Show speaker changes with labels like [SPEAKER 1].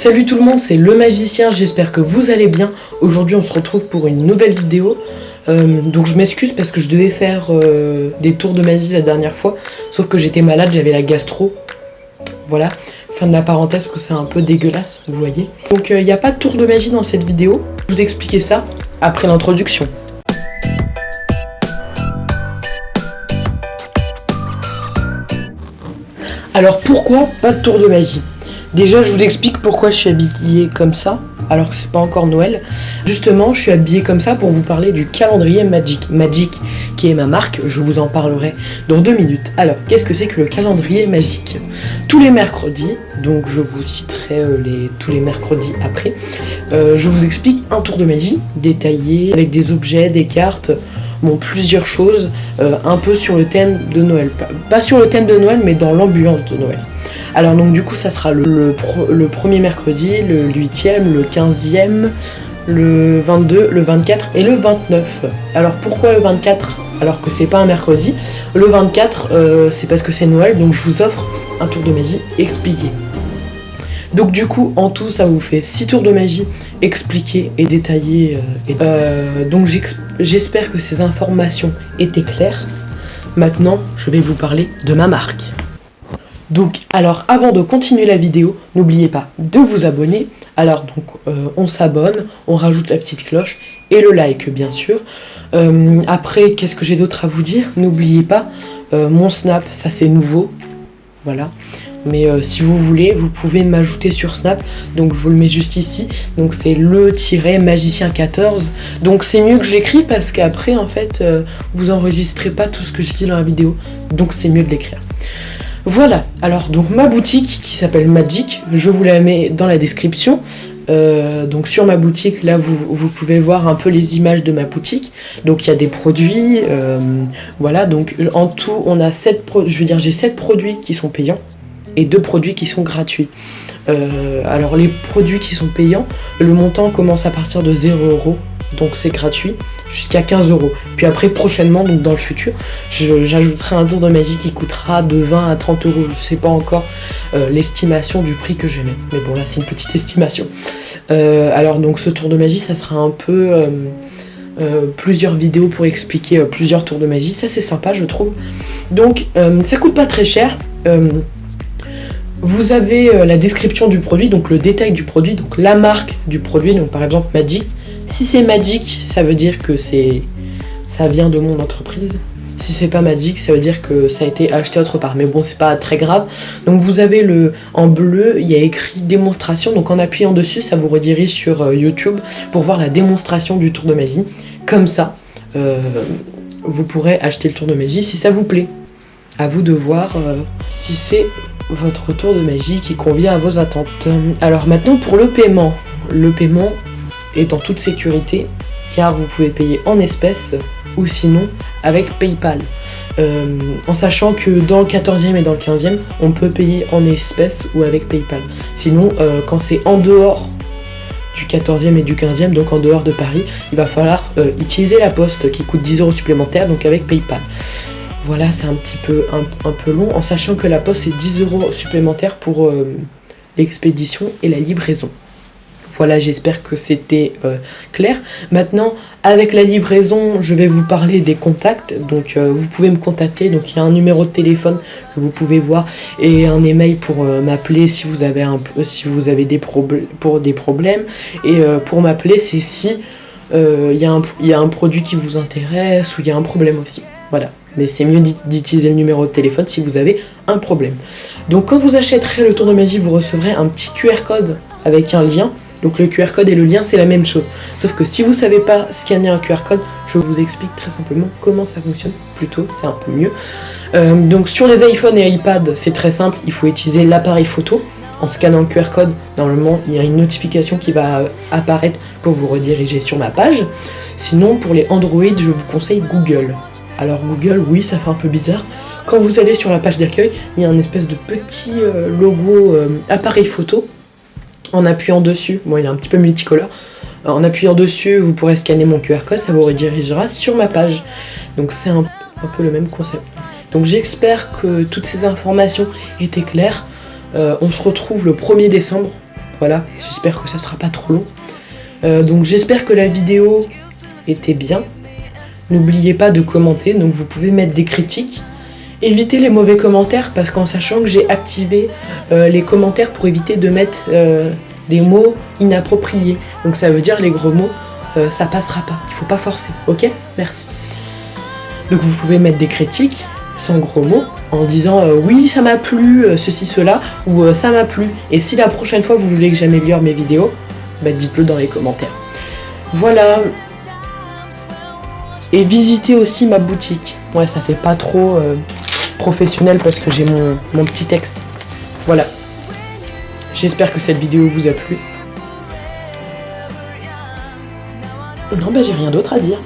[SPEAKER 1] Salut tout le monde, c'est le magicien, j'espère que vous allez bien. Aujourd'hui on se retrouve pour une nouvelle vidéo. Donc je m'excuse parce que je devais faire des tours de magie la dernière fois. Sauf que j'étais malade, j'avais la gastro. Voilà, fin de la parenthèse parce que c'est un peu dégueulasse, vous voyez. Donc il n'y a pas de tour de magie dans cette vidéo. Je vais vous expliquer ça après l'introduction. Alors pourquoi pas de tour de magie? Déjà, je vous explique pourquoi je suis habillée comme ça, alors que c'est pas encore Noël. Justement, je suis habillée comme ça pour vous parler du calendrier Magic. Magic, qui est ma marque, je vous en parlerai dans 2 minutes. Alors, qu'est-ce que c'est que le calendrier Magic? Tous les mercredis, donc je vous citerai tous les mercredis après, je vous explique un tour de magie détaillé, avec des objets, des cartes, bon, plusieurs choses, un peu sur le thème de Noël. Pas sur le thème de Noël, mais dans l'ambiance de Noël. Alors donc du coup ça sera le premier mercredi, le 8e, le 15e, le 22, le 24 et le 29. Alors pourquoi le 24 alors que c'est pas un mercredi? Le 24 c'est parce que c'est Noël, donc je vous offre un tour de magie expliqué. Donc du coup en tout ça vous fait 6 tours de magie expliqués et détaillés. Donc j'espère que ces informations étaient claires. Maintenant je vais vous parler de ma marque. Donc, alors avant de continuer la vidéo, n'oubliez pas de vous abonner. Alors donc, on s'abonne, on rajoute la petite cloche et le like bien sûr. Après, qu'est-ce que j'ai d'autre à vous dire? N'oubliez pas, mon Snap, ça c'est nouveau, voilà. Mais si vous voulez, vous pouvez m'ajouter sur Snap. Donc je vous le mets juste ici. Donc c'est le-magicien14. Donc c'est mieux que je l'écris parce qu'après en fait, vous enregistrez pas tout ce que je dis dans la vidéo. Donc c'est mieux de l'écrire. Voilà, alors donc ma boutique qui s'appelle Magic, je vous la mets dans la description. Donc sur ma boutique, là vous pouvez voir un peu les images de ma boutique. Donc il y a des produits, voilà, donc en tout on a j'ai 7 produits qui sont payants et 2 produits qui sont gratuits. Alors les produits qui sont payants, le montant commence à partir de 0 €. Donc c'est gratuit jusqu'à 15 €. Puis après prochainement, donc dans le futur, j'ajouterai un tour de magie qui coûtera de 20 à 30 €. Je sais pas encore l'estimation du prix que je vais mettre. Mais bon là c'est une petite estimation. Alors donc ce tour de magie ça sera un peu plusieurs vidéos pour expliquer plusieurs tours de magie. Ça c'est sympa je trouve. Donc ça coûte pas très cher. Vous avez la description du produit, donc le détail du produit, donc la marque du produit, donc par exemple Magic. Si c'est Magic, ça veut dire que ça vient de mon entreprise. Si c'est pas Magic, ça veut dire que ça a été acheté autre part. Mais bon, c'est pas très grave. Donc vous avez en bleu, il y a écrit démonstration. Donc en appuyant dessus, ça vous redirige sur YouTube pour voir la démonstration du tour de magie. Comme ça, vous pourrez acheter le tour de magie si ça vous plaît. À vous de voir si c'est votre tour de magie qui convient à vos attentes. Alors maintenant pour le paiement. Le paiement est en toute sécurité car vous pouvez payer en espèces ou sinon avec PayPal. En sachant que dans le 14e et dans le 15e, on peut payer en espèces ou avec PayPal. Sinon, quand c'est en dehors du 14e et du 15e, donc en dehors de Paris, il va falloir utiliser la poste qui coûte 10 € supplémentaires, donc avec PayPal. Voilà, c'est un petit peu un peu long, en sachant que la poste c'est 10 € supplémentaires pour l'expédition et la livraison. Voilà, j'espère que c'était clair. Maintenant, avec la livraison, je vais vous parler des contacts. Donc, vous pouvez me contacter. Donc, il y a un numéro de téléphone que vous pouvez voir et un email pour m'appeler si vous avez des problèmes. Et pour m'appeler, c'est si il y a un produit qui vous intéresse ou il y a un problème aussi. Voilà. Mais c'est mieux d'utiliser le numéro de téléphone si vous avez un problème. Donc, quand vous achèterez le tour de magie, vous recevrez un petit QR code avec un lien. Donc le QR code et le lien c'est la même chose. Sauf que si vous ne savez pas scanner un QR code, je vous explique très simplement comment ça fonctionne. Plutôt, c'est un peu mieux. Donc sur les iPhones et iPad, c'est très simple. Il faut utiliser l'appareil photo. En scannant le QR code, normalement, il y a une notification qui va apparaître pour vous rediriger sur ma page. Sinon, pour les Android, je vous conseille Google. Alors Google, oui, ça fait un peu bizarre. Quand vous allez sur la page d'accueil, il y a un espèce de petit logo appareil photo. En appuyant dessus, bon il est un petit peu multicolore, en appuyant dessus vous pourrez scanner mon QR code, ça vous redirigera sur ma page. Donc c'est un peu le même concept. Donc j'espère que toutes ces informations étaient claires. On se retrouve le 1er décembre Voilà, j'espère que ça sera pas trop long. Donc j'espère que la vidéo était bien. N'oubliez pas de commenter, donc vous pouvez mettre des critiques. Évitez les mauvais commentaires parce qu'en sachant que j'ai activé les commentaires pour éviter de mettre des mots inappropriés. Donc ça veut dire les gros mots, ça passera pas. Il faut pas forcer, ok? Merci. Donc vous pouvez mettre des critiques sans gros mots en disant oui ça m'a plu, ceci, cela, ou ça m'a plu. Et si la prochaine fois vous voulez que j'améliore mes vidéos, bah, dites-le dans les commentaires. Voilà. Et visitez aussi ma boutique. Ouais, ça fait pas trop professionnel parce que j'ai mon petit texte. Voilà. J'espère que cette vidéo vous a plu. Non, bah j'ai rien d'autre à dire.